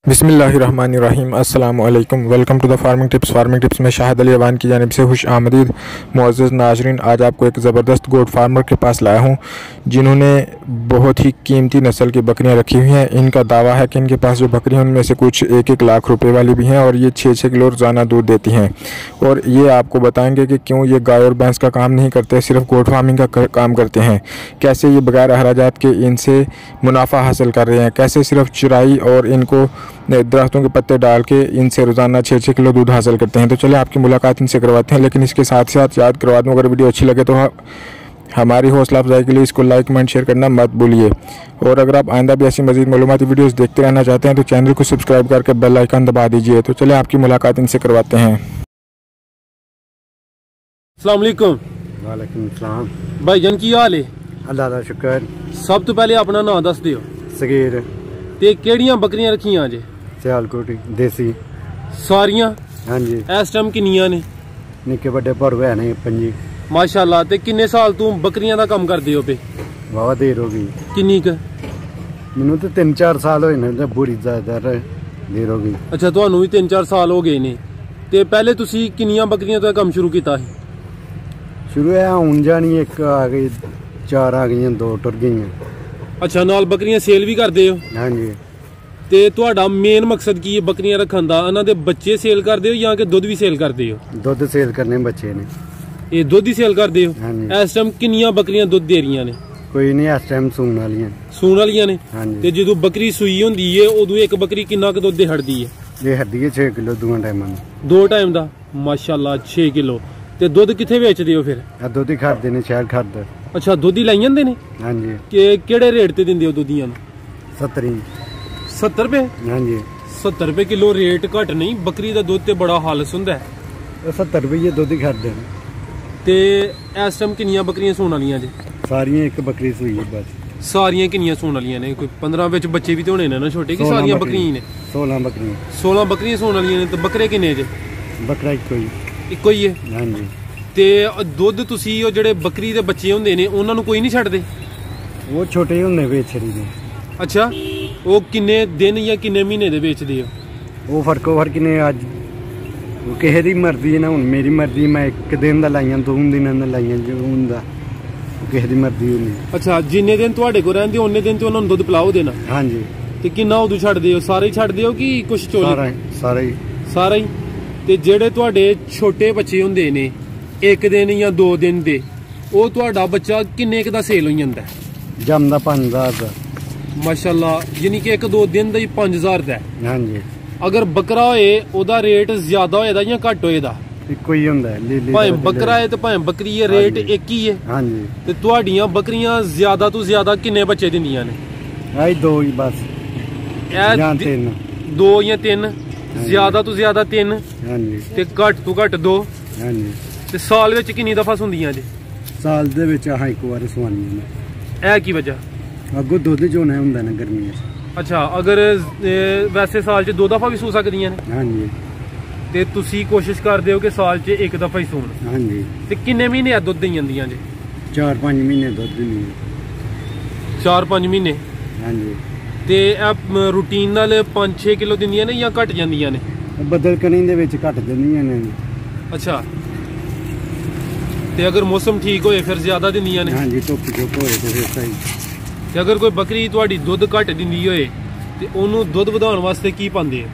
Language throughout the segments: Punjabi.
बिस्मिल्लाहिर्रहमानिर्रहीम अस्सलाम वालेकुम। Welcome to the farming tips में शाहिद अली अवान की जानिब से खुश आमदीद मुअज़्ज़ज़ नाज़रीन। आज आपको एक ज़बरदस्त गोट फार्मर के पास लाया हूँ जिन्होंने बहुत ही कीमती नस्ल की बकरियाँ रखी हुई हैं। इनका दावा है कि इनके पास जो बकरियाँ उनमें से कुछ 1-1 लाख रुपए वाली भी हैं और ये 6-6 किलो रोज़ाना दूध देती हैं। और ये आपको बताएंगे कि क्यों ये गाय और भैंस का काम नहीं करते, सिर्फ गोट फार्मिंग का काम करते हैं। कैसे ये बगैर अखराजात के इनसे मुनाफा हासिल कर रहे हैं, कैसे सिर्फ चुराई और इनको दरख्तों के पत्ते डाल के इनसे रोज़ाना 6-6 किलो दूध हासिल करते हैं। तो चलिए आपकी मुलाकात इनसे करवाते हैं, लेकिन इसके साथ साथ याद करवा दूँ, अगर वीडियो अच्छी लगे तो हमारी हौसला अफजाई के लिए इसको लाइक कमेंट शेयर करना मत भूलिए। और अगर आप आइंदा भी ऐसी मज़ीद मालूमाती वीडियोस देखते रहना चाहते हैं तो चैनल को सब्सक्राइब करके बेल आइकन दबा दीजिए। तो चलिए आपकी मुलाकात इनसे करवाते हैं। अस्सलाम वालेकुम। वालेकुम सलाम भाईजान की हाल है? अल्लाह दा शुक्र। सब तो पहले अपना नाम दस दियो। सगीर ते केड़ियां बकरियां रखियां जे? सियालकोट देसी। सारियां? हाँ जी। इस टाइम किन्नियां ने? निक्के बड़े भरवे है ने 5। माशाल्लाह। ते किन्ने साल तू बकरियां दा काम करदे हो पे? वावा देर हो गई किन्नी क? मैनू तो 3-4 साल होए ने, बुरी ज्यादा देर हो गई। अच्छा, तुहानू भी 3-4 साल हो गए ने। ते पहले तुसी किन्नियां बकरियां तो काम शुरू कीता है? शुरू है हुन जानी 1 आ गई, 4 आ गई, 2 टुर गई। अच्छा, नाल बकरियां सेल भी करदे हो? हाँ जी। ते तुहाडा मेन मकसद की है बकरियां रखन दा? इन्हां दे बच्चे सेल करदे हो या कि दुध भी सेल करदे हो? दुध सेल करने बच्चे ने। ये दुध ही सेल करदे हो? हाँ जी। इस टाइम किन्नियां बकरियां दुध दे रही ने? कोई नहीं, इस टाइम सून वाली सून वालियां ने। हाँ जी। ते जदों बकरी सूई होंदी है उदों एक बकरी किन्ना क दुध हड़दी है? ये हड्डी है 6 किलो 2 टाइम। 2 टाइम दा? माशाल्लाह 6 किलो। ते दुध किथे बेचदे हो फिर? दुध ही खरीदे ने, शहर खरीद। अच्छा, दुध ही लाई जांदे ने? हाँ जी। कि केड़े रेट ते दिंदे हो दुधियां नूं? 70 रुपए? हाँ जी। 70 रुपए किलो रेट घट नहीं। बकरी दा दुध ते बड़ा हालस हुंदा है। 70 रुपये दुध ही खरीदे। ते इस टाइम किन्नियां बकरियां सूण वालियां जे? सारियां 1 बकरी सूई है बस। सारियां किन्नियां सूण वालियां ने? कोई 15 विच बच्चे भी ते होने ने ना छोटे, कि सारियां बकरियां ने? 16 बकरियां। 16 बकरियां सूण वालियां ने। ते बकरे किन्ने जे? बकरा इक्को ही है? हाँ जी। ते दुध तुसी ओ जेड़े बकरी दे बच्चे हुंदे ने उन्हां नूं कोई नहीं छड्डदे? वो छोटे होंदे बेचरी दे। अच्छा, वो किन्ने दिन या किन्ने महीने दे बेचदे हो? वो फर्क ने। अज वो किसी दी मर्जी है ना, हुन मेरी मर्जी, मैं 1 दिन दा लाइयां 2 दिनां दा लाइयां, जो हुंदा किसी दी मर्जी होंदी। अच्छा, जिन्ने दिन तुहाडे कोल रहिंदे उन्ने दिन ते उन्हां नूं दुध पिलाओ देना? हाँ जी। ते किन्ना उदों छड्डदे हो? सारे ही छड्डदे हो कि कुछ चोले? सारा ही। ते जेड़े तुहाडे छोटे बच्चे हुंदे ने 1 दिन या 2 दिन दे, ਉਹ ਤੁਹਾਡਾ ਬੱਚਾ ਕਿੰਨੇ ਕ ਦਾ ਸੇਲ ਹੋ ਜਾਂਦਾ? ਜੰਮਦਾ 5000 ਦਾ। ਮਾਸ਼ਾਅੱਲਾ, ਯਾਨੀ ਕਿ 1-2 ਦਿਨ ਦਾ ਹੀ 5000 ਦਾ? ਹਾਂਜੀ। ਅਗਰ ਬੱਕਰਾ ਹੋਏ ਉਹਦਾ ਰੇਟ ਜ਼ਿਆਦਾ ਹੋਏਦਾ ਜਾਂ ਘੱਟ ਹੋਏਦਾ? ਇੱਕੋ ਹੀ ਹੁੰਦਾ, ਭਾਵੇਂ ਬੱਕਰਾ ਹੈ ਤੇ ਭਾਵੇਂ ਬੱਕਰੀ ਹੈ, ਰੇਟ ਇੱਕ ਹੀ ਹੈ? ਹਾਂਜੀ। ਤੇ ਤੁਹਾਡੀਆਂ ਬੱਕਰੀਆਂ ਜ਼ਿਆਦਾ ਤੋਂ ਜ਼ਿਆਦਾ ਕਿੰਨੇ ਬੱਚੇ ਦਿੰਦੀਆਂ ਨੇ? ਆਈ 2 ਹੀ ਬਸ, ਜਾਂ 3। 2 ਜਾਂ 3? ਜ਼ਿਆਦਾ ਤੋਂ ਜ਼ਿਆਦਾ 3? ਹਾਂਜੀ। ਤੇ ਘੱਟ ਤੋਂ ਘੱਟ 2? ਹਾਂਜੀ। ਤੇ ਸਾਲ ਵਿੱਚ ਕਿੰਨੀ ਦਫਾ ਹੁੰਦੀਆਂ ਜੀ? ਸਾਲ ਦੇ ਵਿੱਚ ਆਹ 1 ਵਾਰ ਸਵਾਨੀਆਂ ਨੇ। ਇਹ ਕੀ ਵਜ੍ਹਾ? ਅੱਗੋਂ ਦੁੱਧ ਚੋਣਾ ਹੁੰਦਾ ਨਾ ਗਰਮੀਆਂ 'ਚ। ਅੱਛਾ, ਅਗਰ ਵੈਸੇ ਸਾਲ 'ਚ 2 ਦਫਾ ਵੀ ਸੂ ਸਕਦੀਆਂ ਨੇ? ਹਾਂਜੀ। ਤੇ ਤੁਸੀਂ ਕੋਸ਼ਿਸ਼ ਕਰਦੇ ਹੋ ਕਿ ਸਾਲ 'ਚ 1 ਦਫਾ ਹੀ ਸੂਣ? ਹਾਂਜੀ। ਤੇ ਕਿੰਨੇ ਮਹੀਨੇ ਦੁੱਧ ਦੇਈ ਜਾਂਦੀਆਂ ਜੀ? 4-5 ਮਹੀਨੇ ਦੁੱਧ ਦਿੰਦੀ। 4-5 ਮਹੀਨੇ? ਹਾਂਜੀ। ਤੇ ਇਹ ਰੂਟੀਨ ਨਾਲ 5-6 ਕਿਲੋ ਦਿੰਦੀਆਂ ਨੇ ਜਾਂ ਘਟ ਜਾਂਦੀਆਂ ਨੇ? ਬਦਲ ਕਣੀ ਦੇ ਵਿੱਚ ਘਟ ਦਿੰਦੀਆਂ ਨੇ। ਅੱਛਾ। ਤੇ ਅਗਰ ਮੌਸਮ ਠੀਕ ਹੋਏ ਫਿਰ ਜ਼ਿਆਦਾ ਦਿੰਦੀਆਂ ਨੇ? ਹਾਂਜੀ, ਧੁੱਪ ਹੋਏ ਤੇ ਫਿਰ ਸਹੀ। ਤੇ ਅਗਰ ਕੋਈ ਬੱਕਰੀ ਤੁਹਾਡੀ ਦੁੱਧ ਘੱਟ ਦਿੰਦੀ ਹੋਏ ਤੇ ਉਹਨੂੰ ਦੁੱਧ ਵਧਾਉਣ ਵਾਸਤੇ ਕੀ ਪਾਉਂਦੇ ਹੋ?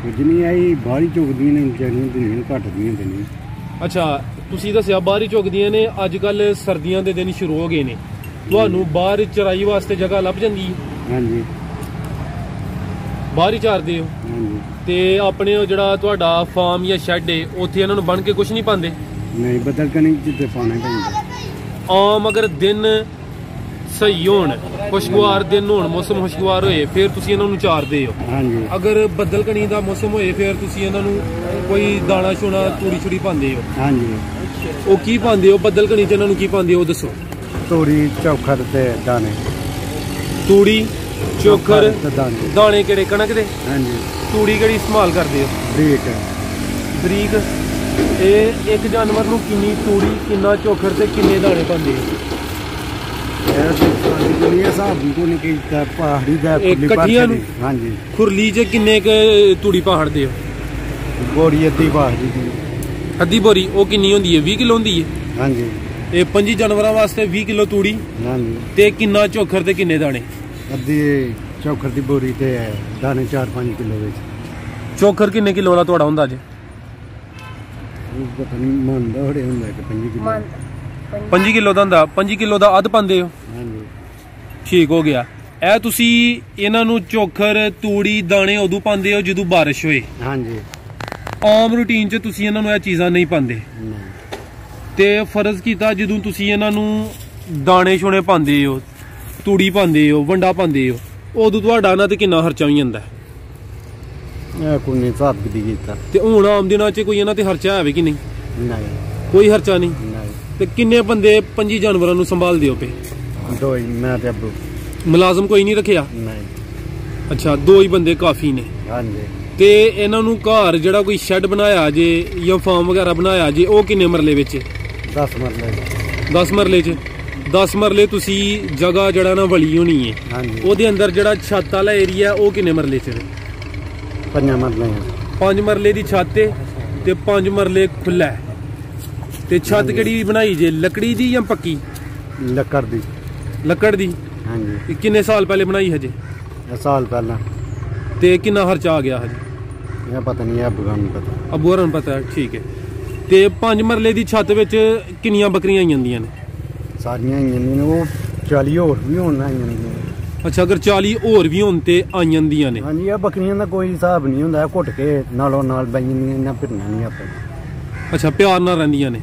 ਕੁਝ ਨਹੀਂ, ਆਈ ਬਾਹਰੀ ਚੁਗਦੀਆਂ ਨੇ ਵਿਚਾਰੀਆਂ, ਦਿੰਦੀਆਂ ਘੱਟ ਦੀਆਂ ਦਿੰਦੀਆਂ। ਅੱਛਾ, ਤੁਸੀਂ ਦੱਸਿਆ ਬਾਹਰੀ ਚੁਗਦੀਆਂ ਨੇ। ਅੱਜ ਕੱਲ ਸਰਦੀਆਂ ਦੇ ਦਿਨ ਸ਼ੁਰੂ ਹੋ ਗਏ ਨੇ, ਤੁਹਾਨੂੰ ਬਾਹਰ ਚਰਾਈ ਵਾਸਤੇ ਜਗ੍ਹਾ ਲੱਭ ਜਾਂਦੀ ਹੈ? ਹਾਂਜੀ। ਬਾਹਰ ਹੀ ਚਾਰਦੇ ਹੋ? ਹਾਂਜੀ। ਤੇ ਆਪਣੇ ਉਹ ਜਿਹੜਾ ਤੁਹਾਡਾ ਫਾਰਮ ਜਾਂ ਸ਼ੈੱਡ ਹੈ ਉੱਥੇ ਇਹਨਾਂ ਨੂੰ ਬੰਨ ਕੇ ਕੁਝ ਨਹੀਂ ਪਾਉਂਦੇ? ਨਹੀਂ, ਬਦਲ ਕੇ ਨਹੀਂ, ਜਿੱਤੇ ਪਾਉਣਾ ਪੈਂਦਾ। ਆਮ ਅਗਰ ਦਿਨ ਸਹੀ ਹੋਣ, ਖੁਸ਼ਗਵਾਰ ਦਿਨ ਹੋਣ, ਮੌਸਮ ਖੁਸ਼ਗਵਾਰ ਹੋਏ, ਫਿਰ ਤੁਸੀਂ ਇਹਨਾਂ ਨੂੰ ਚਾਰਦੇ ਹੋ? ਹਾਂਜੀ। ਅਗਰ ਬੱਦਲ ਕਣੀ ਦਾ ਮੌਸਮ ਹੋਏ ਫਿਰ ਤੁਸੀਂ ਇਹਨਾਂ ਨੂੰ ਕੋਈ ਦਾਣਾ ਛੋਣਾ, ਤੂੜੀ ਛੁੜੀ ਪਾਉਂਦੇ ਹੋ? ਹਾਂਜੀ। ਉਹ ਕੀ ਪਾਉਂਦੇ ਹੋ ਬੱਦਲ ਕਣੀ 'ਚ? ਇਹਨਾਂ ਨੂੰ ਕੀ ਪਾਉਂਦੇ ਹੋ ਦੱਸੋ? ਤੂੜੀ, ਚੋਖਰ ਤੇ ਦਾਣੇ। ਤੂੜੀ, ਚੋਖਰ, ਦਾਣੇ ਕਿਹੜੇ? ਕਣਕ ਦੇ? ਹਾਂਜੀ। ਤੂੜੀ ਕਿਹੜੀ ਇਸਤੇਮਾਲ ਕਰਦੇ ਹੋ? ਬਰੀਕ। ਇਹ ਇੱਕ ਜਾਨਵਰ ਨੂੰ ਕਿੰਨੀ ਤੂੜੀ, ਕਿੰਨਾ ਚੋਖਰ ਤੇ ਕਿੰਨੇ ਦਾਣੇ ਪਾਉਂਦੇ ਹੋ? पहाड़ी दा इकट्ठियां नूं? हाँ जी खुरली च किन्ने क तूड़ी पहाड़ दे हो? बोरी अद्धी पहाड़ी दी। अद्धी बोरी ਉਹ ਕਿੰਨੀ ਹੁੰਦੀ ਹੈ? 20 ਕਿਲੋ ਹੁੰਦੀ ਹੈ। हाँ जी ਇਹ 5 ਜਾਨਵਰਾਂ ਵਾਸਤੇ 20 ਕਿਲੋ ਤੂੜੀ हाँ जी ਤੇ ਕਿੰਨਾ ਝੋਖਰ ਤੇ ਕਿੰਨੇ ਦਾਣੇ? अद्धी चौखर दी बोरी ते दाने 4-5 किलो विच। ਝੋਖਰ ਕਿੰਨੇ ਕਿਲੋ ਦਾ ਤੁਹਾਡਾ ਹੁੰਦਾ ਅੱਜ? पता नहीं मन दा होड़े हुंदा कि 5 किलो। 5 ਕਿਲੋ ਦਾ ਹੁੰਦਾ। 5 ਕਿਲੋ ਦਾ ਅੱਧ ਪਾਉਂਦੇ ਹੋ? हाँ जी ਠੀਕ ਹੋ ਗਿਆ। ਇਹ ਤੁਸੀਂ ਇਹਨਾਂ ਨੂੰ ਝੋਖਰ ਤੂੜੀ ਦਾਣੇ ਉਦੋਂ ਪਾਉਂਦੇ ਹੋ ਜਦੋਂ ਬਾਰਿਸ਼ ਹੋਏ। हाँ जी ਆਮ ਰੂਟੀਨ 'ਚ ਤੁਸੀਂ ਇਹਨਾਂ ਨੂੰ ਇਹ ਚੀਜ਼ਾਂ ਨਹੀਂ ਪਾਉਂਦੇ नहीं ਤੇ ਫਰਜ਼ ਕੀਤਾ ਜਦੋਂ ਤੁਸੀਂ ਇਹਨਾਂ ਨੂੰ ਦਾਣੇ ਛੋਣੇ ਪਾਉਂਦੇ ਹੋ, ਤੂੜੀ ਪਾਉਂਦੇ ਹੋ, ਵੰਡਾ ਪਾਉਂਦੇ ਹੋ, ਉਦੋਂ ਤੁਹਾਡਾ ਇਹਨਾਂ ਤੇ ਕਿੰਨਾ ਖਰਚਾ ਹੋ ਜਾਂਦਾ? कोई नहीं हिसाब भी कीता ਤੇ ਹੁਣ ਆਮ ਦਿਨਾਂ 'ਚ ਕੋਈ ਇਹਨਾਂ ਤੇ ਖਰਚਾ ਹੈ ਕਿ ਨਹੀਂ? नहीं ਕੋਈ ਖਰਚਾ ਨਹੀਂ। नहीं ਤੇ ਕਿੰਨੇ ਬੰਦੇ 5 ਜਾਨਵਰਾਂ ਨੂੰ ਸੰਭਾਲਦੇ ਹੋ ਪਏ? दो ही मैं ते अब्बू ਮੁਲਾਜ਼ਮ ਕੋਈ ਨਹੀਂ ਰੱਖਿਆ? नहीं। ਅੱਛਾ, 2 ਹੀ ਬੰਦੇ ਕਾਫੀ ਨੇ। हाँ जी ਤੇ ਇਹਨਾਂ ਨੂੰ ਘਰ ਜਿਹੜਾ ਕੋਈ ਸ਼ੈੱਡ ਬਣਾਇਆ ਜੇ ਜਾਂ ਫਾਰਮ ਵਗੈਰਾ ਬਣਾਇਆ ਜੇ, ਉਹ ਕਿੰਨੇ ਮਰਲੇ ਵਿੱਚ? 10 मरले। 10 ਮਰਲੇ 'ਚ 10 ਮਰਲੇ ਤੁਸੀਂ ਜਗ੍ਹਾ ਜਿਹੜਾ ਨਾ ਵਲੀ ਹੋਣੀ ਹੈ। हाँ जी ਉਹਦੇ ਅੰਦਰ ਜਿਹੜਾ ਛੱਤ ਵਾਲਾ ਏਰੀਆ ਉਹ ਕਿੰਨੇ ਮਰਲੇ 'ਚ? 5 मरले हैं। 5 ਮਰਲੇ ਦੀ ਛੱਤ ਹੈ ਤੇ 5 ਮਰਲੇ ਖੁੱਲਾ ਹੈ। ਤੇ ਛੱਤ ਕਿਹੜੀ ਬਣਾਈ ਜੇ, ਲੱਕੜੀ ਦੀ ਜਾਂ ਪੱਕੀ? लकड़ दी। ਲੱਕੜ ਦੀ। हाँ जी ਇਹ ਕਿੰਨੇ ਸਾਲ ਪਹਿਲੇ ਬਣਾਈ ਹਜੇ? साल पहला। ਤੇ ਕਿੰਨਾ ਖਰਚਾ ਆ ਗਿਆ ਹਜੇ? ये पता नहीं है अब्बू का नहीं पता। ਅਬੂ ਹਰਨ ਪਤਾ ਹੈ। ਠੀਕ ਹੈ। ਤੇ 5 ਮਰਲੇ ਦੀ ਛੱਤ ਵਿੱਚ ਕਿੰਨੀਆਂ ਬੱਕਰੀਆਂ ਆਈ ਜਾਂਦੀਆਂ ਨੇ? सारियां ही ने वो 40 और भी होना ही। ਅੱਛਾ, ਅਗਰ 40 ਹੋਰ ਵੀ ਹੋਣ ਤੇ ਆ ਜਾਂਦੀਆਂ ਨੇ। हाँ जी ये बकरियां का कोई हिसाब नहीं होंदा, घुट के नालों नाल बह जांदियां, इन्ना फिरना नहीं आपे। ਅੱਛਾ, ਪਿਆਰ ਨਾਲ ਰਹਿੰਦੀਆਂ ਨੇ।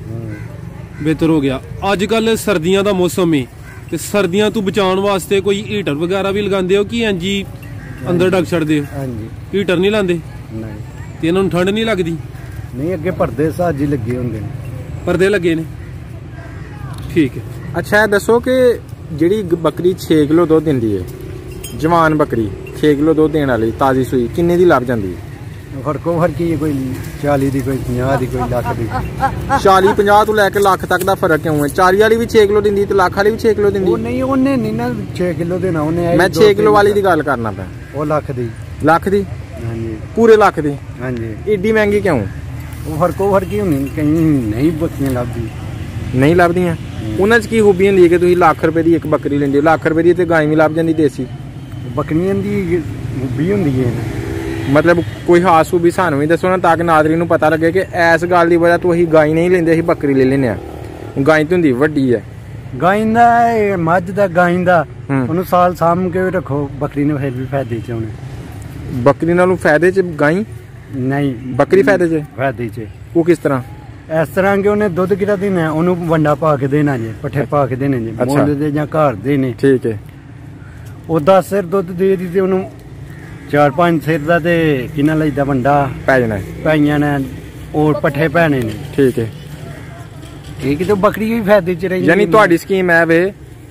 ਬਿਹਤਰ ਹੋ ਗਿਆ। ਅੱਜ ਕੱਲ ਸਰਦੀਆਂ ਦਾ ਮੌਸਮ ਹੈ ਤੇ ਸਰਦੀਆਂ ਤੋਂ ਬਚਾਉਣ ਵਾਸਤੇ ਕੋਈ ਹੀਟਰ ਵਗੈਰਾ ਵੀ ਲਗਾਉਂਦੇ ਹੋ ਕਿ ਇੰਜੀ ਅੰਦਰ ਡੱਕ ਛੱਡਦੇ ਹੋ? हाँ जी ਹੀਟਰ ਨਹੀਂ ਲਾਉਂਦੇ नहीं ਤੇ ਇਹਨਾਂ ਨੂੰ ਠੰਡ ਨਹੀਂ ਲੱਗਦੀ? नहीं अगे पर्दे साजी लगे होंदे ने। ਪਰਦੇ ਲੱਗੇ ਨੇ। ਠੀਕ ਹੈ। ਅੱਛਾ, ਇਹ ਦੱਸੋ ਕਿ ਜਿਹੜੀ ਬੱਕਰੀ 6 ਕਿਲੋ ਦੁੱਧ ਦਿੰਦੀ ਹੈ, ਜਵਾਨ ਬੱਕਰੀ 6 ਕਿਲੋ ਦੁੱਧ ਦੇਣ ਵਾਲੀ ਤਾਜ਼ੀ ਸੂਈ, ਕਿੰਨੇ ਦੀ ਲੱਭ ਜਾਂਦੀ ਹੈ? फर्को फर्की है, कोई 40 दी, कोई 50 दी, कोई लाख दी। 40-50 ਤੋਂ ਲੈ ਕੇ ਲੱਖ ਤੱਕ ਦਾ ਫਰਕ ਕਿਉਂ ਹੈ? 40 ਵਾਲੀ ਵੀ 6 ਕਿਲੋ ਦਿੰਦੀ ਤੇ ਲੱਖ ਵਾਲੀ ਵੀ 6 ਕਿਲੋ ਦਿੰਦੀ? ਉਹ ਨਹੀਂ, ਉਹਨੇ ਨਹੀਂ ਨਾ 6 ਕਿਲੋ ਦੇਣਾ, ਉਹਨੇ ਮੈਂ 6 ਕਿਲੋ ਵਾਲੀ ਦੀ ਗੱਲ ਕਰਨਾ ਪਿਆ। ਉਹ ਲੱਖ ਦੀ। ਲੱਖ ਦੀ? ਹਾਂਜੀ ਪੂਰੇ ਲੱਖ ਦੀ? ਹਾਂਜੀ। ਏਡੀ ਮਹਿੰਗੀ ਕਿਉਂ? ਉਹ ਫਰਕੋ ਫਰਕੀ ਹੁੰਦੀ, ਕਈ ਨਹੀਂ ਬੱਕਰੀਆਂ ਲੱਭਦੀ। ਨਹੀਂ ਲੱਭਦੀਆਂ? ਉਹਨਾਂ 'ਚ ਕੀ ਖੂਬੀ ਹੁੰਦੀ ਹੈ ਕਿ ਤੁਸੀਂ ਲੱਖ ਰੁਪਏ ਦੀ ਇੱਕ ਬੱਕਰੀ ਲੈਂਦੇ ਹੋ? ਲੱਖ ਰੁਪਏ ਦੀ ਤੇ ਗਾਂ ਵੀ ਲੱਭ ਜਾਂਦੀ ਦੇਸੀ। ਬੱਕਰੀਆਂ ਦੀ ਵੀ ਹੁੰਦੀ ਹੈ। ਮਤਲਬ ਕੋਈ ਖਾਸ ਖੂਬੀ ਸਾਨੂੰ ਵੀ ਦੱਸੋ ਨਾ, ਤਾਂ ਕਿ ਨਾਜ਼ਰੀਨ ਨੂੰ ਪਤਾ ਲੱਗੇ ਕਿ ਇਸ ਗੱਲ ਦੀ ਵਜ੍ਹਾ ਤੋਂ ਅਸੀਂ ਗਾਂ ਨਹੀਂ ਲੈਂਦੇ, ਅਸੀਂ ਬੱਕਰੀ ਲੈ ਲੈਂਦੇ ਆ। ਗਾਂ ਤੇ ਹੁੰਦੀ ਵੱਡੀ ਹੈ। ਗਾਂ ਦਾ ਮੱਝ ਦਾ ਗਾਂ ਦਾ ਉਹਨੂੰ ਸਾਲ ਸਾਂਭ ਕੇ ਰੱਖੋ, ਬੱਕਰੀ ਨੂੰ ਫਿਰ ਵੀ ਫਾਇਦੇ ਚ ਆਉਣੇ। ਬੱਕਰੀ ਨਾਲੋਂ ਫਾਇਦੇ 'ਚ ਗਾਂ? ਨਹੀਂ, ਬੱਕਰੀ ਫਾਇਦੇ 'ਚ? ਫਾਇਦੇ ਚ। ਉਹ ਕਿਸ ਤਰ੍ਹਾਂ? ਇਸ ਤਰ੍ਹਾਂ ਕਿ ਉਹਨੇ ਦੁੱਧ ਕਿਹੜਾ ਦੇਣਾ, ਉਹਨੂੰ ਵੰਡਾ ਪਾ ਕੇ ਦੇਣਾ ਜੇ, ਪੱਠੇ ਪਾ ਕੇ ਦੇਣੇ ਜੇ, ਮੁੱਲ ਦੇ ਜਾਂ ਘਰ ਦੇ ਨੇ। ਠੀਕ ਹੈ। ਉਹ 10 ਸਿਰ ਦੁੱਧ ਦੇ ਦੀ ਤੇ ਉਹਨੂੰ 4-5 ਸਿਰ ਦਾ ਤੇ ਕਿੰਨਾ ਲਈਦਾ ਵੰਡਾ ਪੈ ਜਾਣਾ ਪਾਈਆਂ ਨੇ, ਹੋਰ ਪੱਠੇ ਪੈਣੇ ਨੇ। ਠੀਕ ਹੈ। ਠੀਕ ਹੈ। ਬੱਕਰੀ ਵੀ ਫਾਇਦੇ ਚ ਰਹੀ। ਯਾਨੀ ਤੁਹਾਡੀ ਸਕੀਮ ਹੈ ਵੇ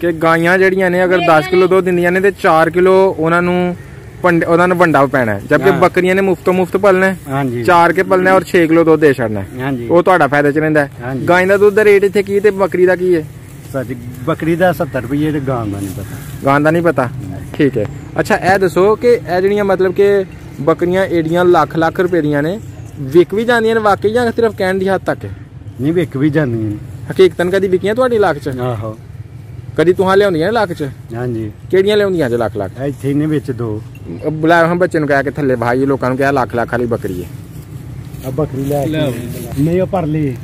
ਕਿ ਗਾਈਆਂ ਜਿਹੜੀਆਂ ਨੇ ਅਗਰ 10 ਕਿਲੋ ਦੁੱਧ ਦਿੰਦੀਆਂ ਨੇ ਤੇ 4 ਕਿਲੋ ਉਹਨਾਂ ਨੂੰ ਵੰਡਾ ਪੈਣਾ ਹੈ, ਜਦਕਿ ਬੱਕਰੀਆਂ ਨੇ ਮੁਫਤ ਪਲਣਾ ਹੈ। ਹਾਂਜੀ। 4 ਕੇ ਪਲਣਾ ਔਰ 6 ਕਿਲੋ ਦੁੱਧ ਦੇ ਛੱਡਣਾ। ਹਾਂਜੀ। ਉਹ ਤੁਹਾਡਾ ਫਾਇਦੇ 'ਚ ਰਹਿੰਦਾ ਹੈ। ਗਾਂ ਦਾ ਦੁੱਧ ਦਾ ਰੇਟ ਇੱਥੇ ਕੀ ਤੇ ਬੱਕਰੀ ਦਾ ਕੀ ਹੈ? ਸੱਚ, ਬੱਕਰੀ ਦਾ 70 ਰੁਪਏ ਤੇ ਗਾਂ ਦਾ ਨਹੀਂ ਪਤਾ। ਗਾਂ ਦਾ ਨਹੀਂ ਪਤਾ? ਠੀਕ ਹੈ। ਅੱਛਾ, ਇਹ ਦੱਸੋ ਕਿ ਇਹ ਜਿਹੜੀਆਂ ਮਤਲਬ ਕਿ ਬੱਕਰੀਆਂ ਏਡੀਆਂ ਲੱਖ ਰੁਪਏ ਦੀਆਂ ਨੇ, ਵਿਕ ਵੀ ਜਾਂਦੀਆਂ ਨੇ ਵਾਕਈ ਜਾਂ ਸਿਰਫ ਕਹਿਣ ਦੀ ਹੱਦ ਤੱਕ? ਨਹੀਂ, ਵਿਕ ਵੀ ਜਾਂਦੀਆਂ ਨੇ। ਹਕੀਕਤਨ ਕਦੀ ਵਿਕੀਆਂ ਤੁਹਾਡੀ ਲੱਖ 'ਚ? ਆਹੋ। ਕਦੀ ਤੁਹਾਂ ਲਿਆਉਂਦੀਆਂ ਨੇ ਲੱਖ 'ਚ? ਹਾਂਜੀ। ਕਿਹੜੀਆਂ ਲਿਆਉਂਦੀਆਂ ਜੇ ਲੱਖ? ਇੱਥੇ ਨੇ ਵਿੱਚ 2 ਬੁਲਾਇਆ ਹਾਂ ਬੱਚੇ ਨੂੰ ਕਹਿ ਕੇ ਥੱਲੇ ਭਾਈ, ਲੋਕਾਂ ਨੂੰ ਕਿਹਾ ਲੱਖ ਵਾਲੀ ਬੱਕਰੀ ਹੈ। ਆ ਬੱਕਰੀ ਲੈ ਨਹੀਂ, ਉਹ ਭਰ ਲਈ।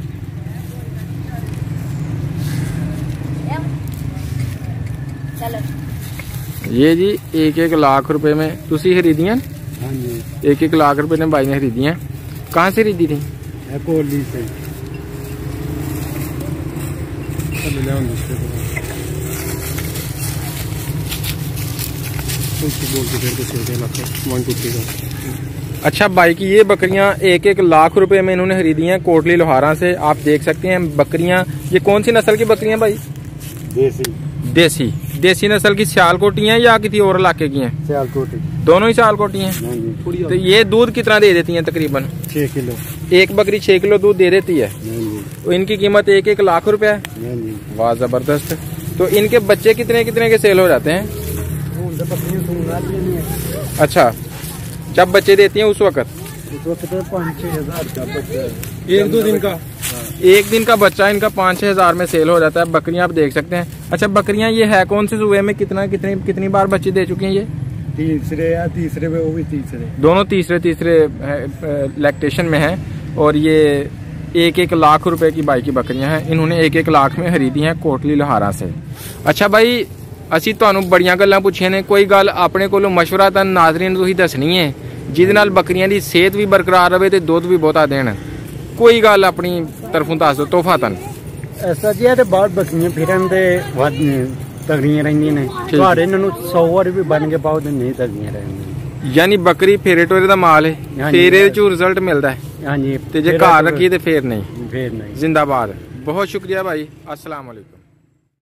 ये जी 1-1 लाख रुपए में तुसी खरीदियां? हाँ जी। 1-1 लाख रुपए ने भाई ने खरीदियां। कहाँ से खरीदी थी? कोहली से। अच्छा भाई की ये बकरियां 1-1 लाख रुपए में इन्होंने खरीदी हैं कोटली लोहारा से। आप देख सकते हैं बकरियां। ये कौन सी नस्ल की बकरियां भाई? देसी। देसी नस्ल की सियालकोटी हैं या किसी और इलाके की हैं? सियालकोटी। दोनों ही सियालकोटी हैं। तो ये दूध कितना दे देती हैं? तकरीबन 6 किलो। एक बकरी 6 किलो दूध दे देती है। तो इनकी कीमत 1-1 लाख रुपए है। वाह, जबरदस्त। तो इनके बच्चे कितने कितने के सेल हो जाते हैं? अच्छा, जब बच्चे देती हैं उस वक्त 5-6 हज़ार का बच्चा, 1-2 दिन का, एक दिन का बच्चा इनका 5-6 हज़ार में सेल हो जाता है। बकरियां आप देख सकते हैं। अच्छा, बकरियां ये है कौन से सूबे में, कितनी बार बच्चे दे चुकी हैं ये? तीसरे में, वो भी तीसरे, दोनों तीसरे लैक्टेशन में हैं। और ये 1-1 लाख रुपए की बाई की बकरियां हैं। इन्होंने 1-1 लाख में खरीदी हैं कोटली लोहारा से। अच्छा भाई, ਅਸੀਂ ਤੁਹਾਨੂੰ ਬੜੀਆਂ ਗੱਲਾਂ ਪੁੱਛੀਆਂ ਨੇ, ਕੋਈ ਗੱਲ ਆਪਣੇ ਕੋਲੋਂ ਮਸ਼ਵਰਾ ਤਾਂ ਨਾਜ਼ਰੀਨ ਨੂੰ ਤੁਸੀਂ ਦੱਸਣੀ ਹੈ ਜਿਹਦੇ ਨਾਲ ਬੱਕਰੀਆਂ ਦੀ ਸਿਹਤ ਵੀ ਬਰਕਰਾਰ ਰਵੇ ਤੇ ਦੁੱਧ ਵੀ ਬਹੁਤਾ ਦੇਣ। ਕੋਈ ਗੱਲ ਆਪਣੀ ਤਰਫੋਂ ਦੱਸ ਦਿਓ, ਤੋਹਫਾ ਤਨ। ਐਸਾ ਜੀ ਤੇ ਬਾਹਰ ਬੱਕਰੀਆਂ ਫਿਰਨ ਦੇ ਵੱਧ ਤਗੜੀਆਂ ਰਹਿੰਦੀਆਂ ਨੇ, ਘਰ ਇਹਨਾਂ ਨੂੰ 100 ਵਾਰ ਵੀ ਬਣ ਕੇ ਪਾਓ ਤੇ ਨਹੀਂ ਤਗੜੀਆਂ ਰਹਿੰਦੀਆਂ। ਯਾਨੀ ਬੱਕਰੀ ਫੇਰੇ ਟੋਰੇ ਦਾ ਮਾਲ ਹੈ, ਫੇਰ ਇਹਦੇ ਚੋਂ ਰਿਜ਼ਲਟ ਮਿਲਦਾ ਹੈ। ਹਾਂਜੀ, ਤੇ ਜੇ ਘਰ ਰੱਖੀਏ ਤੇ ਫੇਰ ਨਹੀਂ। ਫੇਰ ਨਹੀਂ। ਜ਼ਿੰਦਾਬਾਦ। ਬਹੁਤ ਸ਼ੁਕਰੀਆ ਭਾਈ, अस्सलाम वालेकुम।